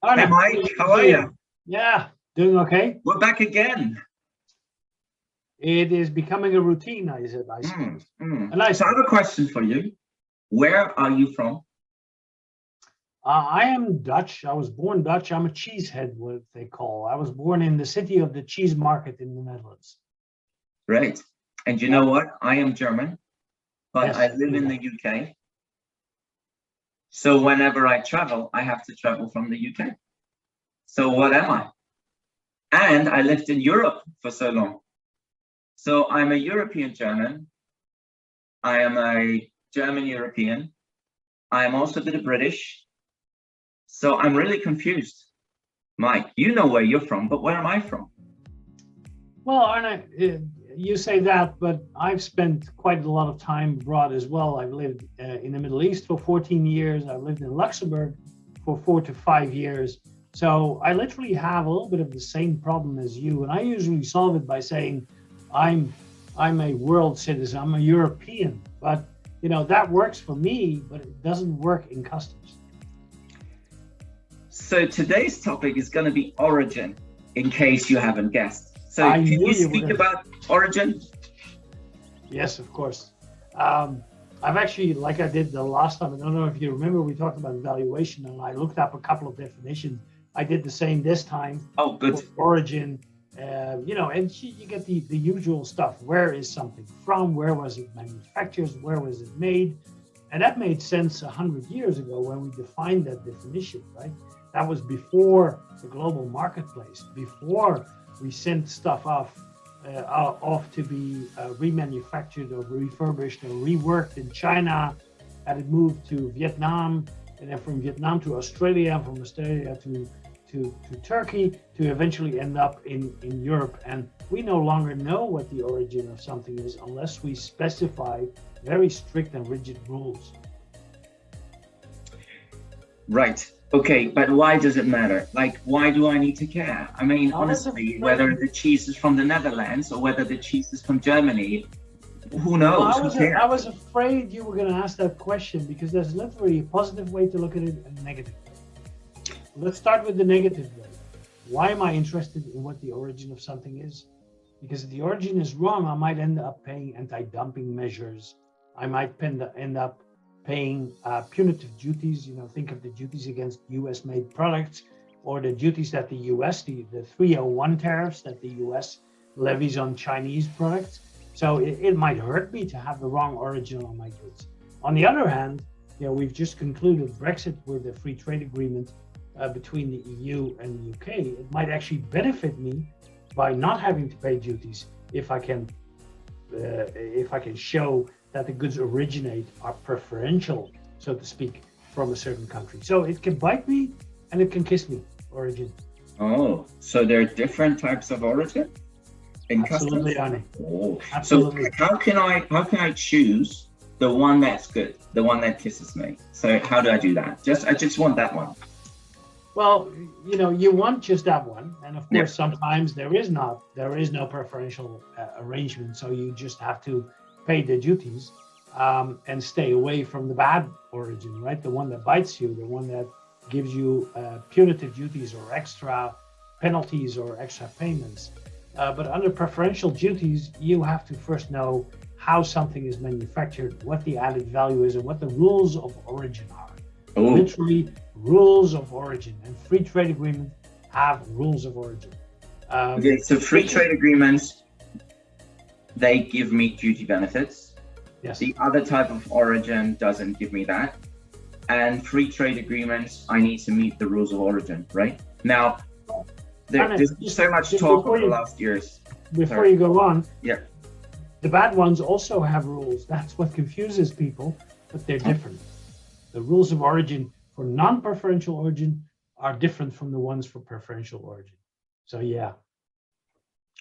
Arne, Hey Mike, how are you? yeah, doing okay. We're back again. It is becoming a routine, I Mm, suppose. mm. A nice So I one. have a question for you. Where are you from? I am Dutch. I was born Dutch. I'm a cheesehead, what they call. I was born in the city of the cheese market in the Netherlands. Right. And you know Yeah, what? I am German, but I yes. live in the UK. So whenever I travel, I have to travel from the UK. So what am I? And I lived in Europe for so long. So I'm a European German. I am a German European. I am also a bit of British. So I'm really confused. Mike, you know where you're from, but where am I from? Well, Arne, you say that, but I've spent quite a lot of time abroad as well. I've lived in the Middle East for 14 years. I've lived in Luxembourg for 4 to 5 years. So I literally have a little bit of the same problem as you, and I usually solve it by saying, I'm I'm a world citizen. I'm a European, but that works for me, but it doesn't work in customs. So today's topic is going to be origin, in case you haven't guessed. So I can knew you you were speak going to. about origin? Yes, of course. I've actually, like I did the last time, I don't know if you remember, we talked about valuation, and I looked up a couple of definitions. I did the same this time Oh, for good. origin. And you get the usual stuff. Where is something from? Where was it manufactured? Where was it made? And that made sense 100 years ago when we defined that definition, right? That was before the global marketplace, before we sent stuff off to be remanufactured or refurbished or reworked in China, and it moved to Vietnam, and then from Vietnam to Australia, from Australia to Turkey, to eventually end up in Europe. And we no longer know what the origin of something is unless we specify very strict and rigid rules. Right. Okay, but why does it matter? Like, why do I need to care? I mean, I was honestly, whether afraid. the cheese is from the Netherlands or whether the cheese is from Germany, who Well, knows? Who I cares? was afraid you were going to ask that question because there's literally a positive way to look at it and a negative way. Let's start with the negative way. Why am I interested in what the origin of something is? Because if the origin is wrong, I might end up paying anti-dumping measures. I might end up paying punitive duties. Think of the duties against U.S.-made products, or the duties that the U.S., the 301 tariffs that the U.S. levies on Chinese products. So it might hurt me to have the wrong origin on my goods. On the other hand, we've just concluded Brexit with a free trade agreement between the EU and the UK. It might actually benefit me by not having to pay duties if I can show that the goods originate are preferential, so to speak, from a certain country. So it can bite me and it can kiss me, origin. Oh, so there are different types of origin in Absolutely, customs? Annie. Oh, so Absolutely. how can I choose the one that's good, the one that kisses me? So how do I do that? I just want that one. Well, you want just that one, and of Yeah. course, sometimes there is no preferential arrangement, so you just have to pay the duties and stay away from the bad origin, right? The one that bites you, the one that gives you punitive duties or extra penalties or extra payments. But under preferential duties, you have to first know how something is manufactured, what the added value is, and what the rules of origin are. Oh, Literally rules of origin, and free trade agreements have rules of origin. okay. So free trade agreements, they give me duty benefits. Yes. The other type of origin doesn't give me that. And free trade agreements, I need to meet the rules of origin, right? Now, there's so much talk over the last years. Before you go on, Yeah. the bad ones also have rules. That's what confuses people, but they're different. The rules of origin for non-preferential origin are different from the ones for preferential origin. So yeah.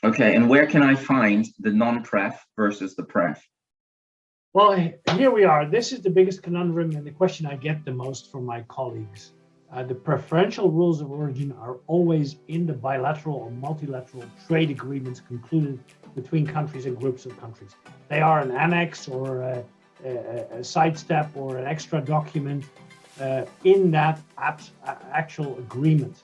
Okay, and where can I find the non-pref versus the pref? Well, here we are. This is the biggest conundrum and the question I get the most from my colleagues. The preferential rules of origin are always in the bilateral or multilateral trade agreements concluded between countries and groups of countries. They are an annex or a sidestep or an extra document in that actual agreement.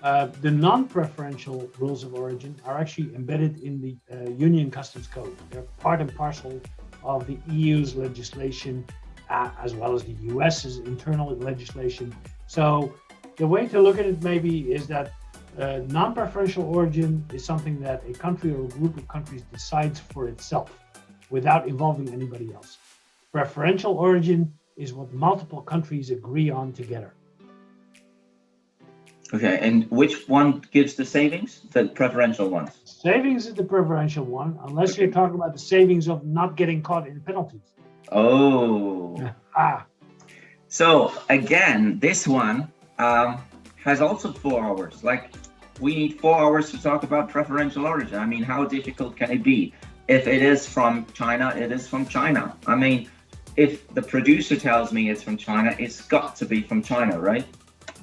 The non-preferential rules of origin are actually embedded in the Union Customs Code. They're part and parcel of the EU's legislation, as well as the US's internal legislation. So the way to look at it maybe is that non-preferential origin is something that a country or a group of countries decides for itself without involving anybody else. Preferential origin is what multiple countries agree on together. Okay, and which one gives the savings? The preferential ones. Savings is the preferential one, unless you're talking about the savings of not getting caught in penalties. Oh. So again, this one has also 4 hours. Like, we need 4 hours to talk about preferential origin. I mean, how difficult can it be? If it is from China, it is from China. I mean, if the producer tells me it's from China, it's got to be from China, right?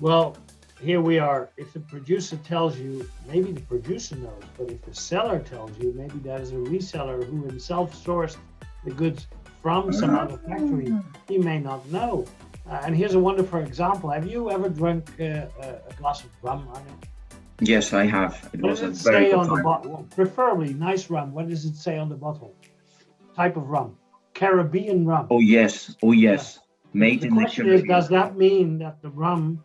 Well, here we are. If the producer tells you, maybe the producer knows, but if the seller tells you, maybe that is a reseller who himself sourced the goods from some other factory, he may not know. And here's a wonderful example. Have you ever drunk a glass of rum, Arne? Yes, I have. It What was does a it very say good on the time. bottle? Preferably nice rum. What does it say on the bottle? Type of rum. Caribbean rum. Oh yes, oh yes. Made The in the question is, Caribbean. does that mean that the rum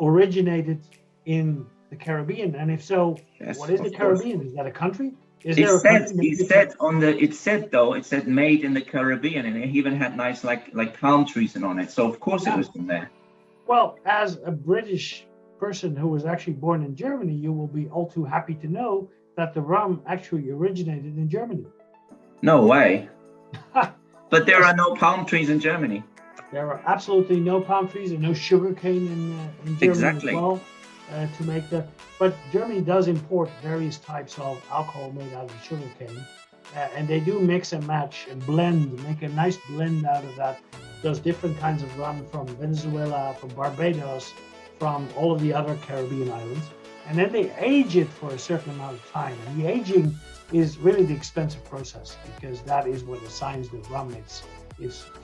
originated in the Caribbean? And if so, Yes, what is of the course. Caribbean? Is that a country? Is It there a said, country? it said made in the Caribbean, and it even had nice like palm trees on it. So of course it was from there. Well, as a British person who was actually born in Germany, you will be all too happy to know that the rum actually originated in Germany. No way. But there Yes. are no palm trees in Germany. There are absolutely no palm trees and no sugar cane in Germany Exactly. as well to make that. But Germany does import various types of alcohol made out of sugar cane, and they do mix and match and blend, make a nice blend out of that. Those different kinds of rum from Venezuela, from Barbados, from all of the other Caribbean islands, and then they age it for a certain amount of time. And the aging is really the expensive process, because that is what assigns the rum its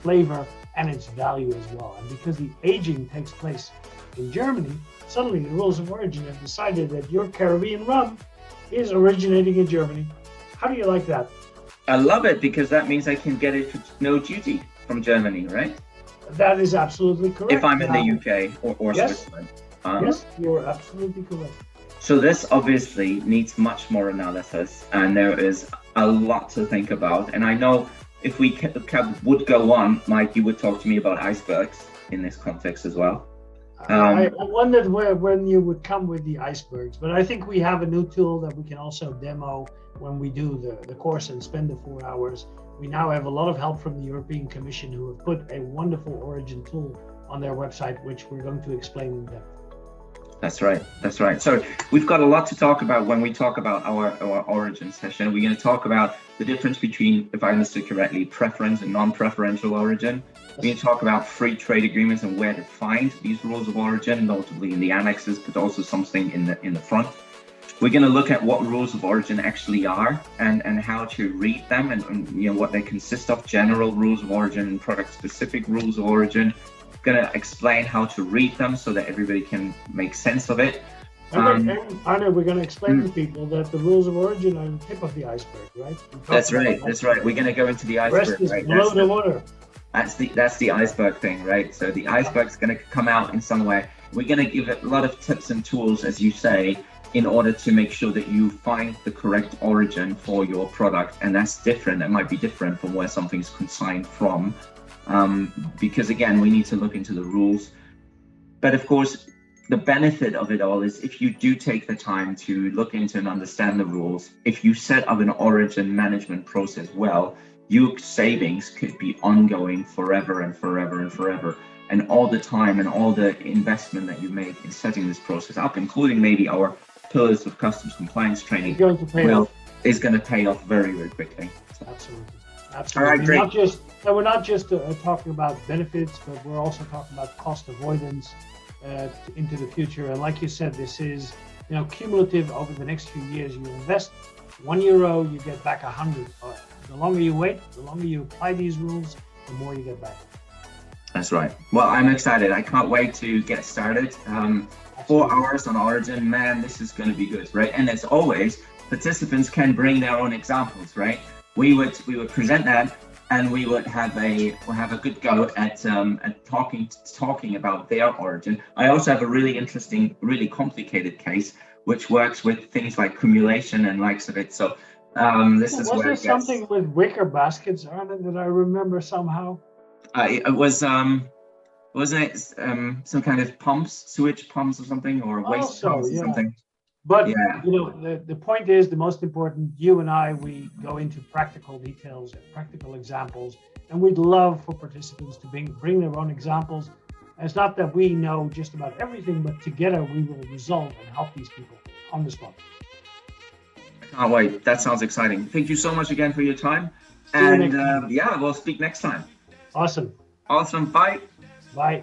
flavor and its value as well. And because the aging takes place in Germany, suddenly the rules of origin have decided that your Caribbean rum is originating in Germany. How do you like that? I love it, because that means I can get it for no duty from Germany, right? That is absolutely correct. If I'm in the UK or Yes. Switzerland. Yes, you're absolutely correct. So this obviously needs much more analysis, and there is a lot to think about. And I know if we would go on, Mike, you would talk to me about icebergs in this context as well. I wondered when you would come with the icebergs, but I think we have a new tool that we can also demo when we do the course and spend the 4 hours. We now have a lot of help from the European Commission, who have put a wonderful origin tool on their website, which we're going to explain in depth. That's right. That's right. So we've got a lot to talk about when we talk about our origin session. We're going to talk about the difference between, if I understood correctly, preference and non-preferential origin. We're going to talk about free trade agreements and where to find these rules of origin, notably in the annexes, but also something in the front. We're going to look at what rules of origin actually are and how to read them and you know what they consist of, general rules of origin and product-specific rules of origin. Going to explain how to read them so that everybody can make sense of it. And Arne, we're going to explain to people that the rules of origin are the tip of the iceberg, right? That's right. That's right. We're going to go into the The rest iceberg. is Right? below the water. That's the iceberg thing, right? So the iceberg's going to come out in some way. We're going to give it a lot of tips and tools, as you say, in order to make sure that you find the correct origin for your product. And that's different. It might be different from where something's consigned from. Because again, we need to look into the rules. But of course, the benefit of it all is if you do take the time to look into and understand the rules, if you set up an origin management process well, your savings could be ongoing forever and forever and forever. And all the time and all the investment that you make in setting this process up, including maybe our pillars of customs compliance training, is going to pay off very, very quickly. So. Absolutely. All right, great. We're not just talking about benefits, but we're also talking about cost avoidance into the future. And like you said, this is cumulative over the next few years. You invest €1, you get back 100. The longer you wait, the longer you apply these rules, the more you get back. That's right. Well, I'm excited. I can't wait to get started. 4 hours on origin, man, this is going to be good, right? And as always, participants can bring their own examples, right? We would present that, and we would have a good go at talking about their origin. I also have a really interesting, really complicated case which works with things like cumulation and likes of it. So this is was where there it gets, something with wicker baskets, Arne, that I remember somehow? it was wasn't it some kind of pumps, sewage pumps or something, or waste Also, pumps or yeah. something? But Yeah. you know, the point is, the most important, you and I, we go into practical details and practical examples, and we'd love for participants to bring their own examples. And it's not that we know just about everything, but together we will resolve and help these people on the spot. I can't wait. That sounds exciting. Thank you so much again for your time. See you And next time. yeah, we'll speak next time. Awesome. Awesome. Bye. Bye.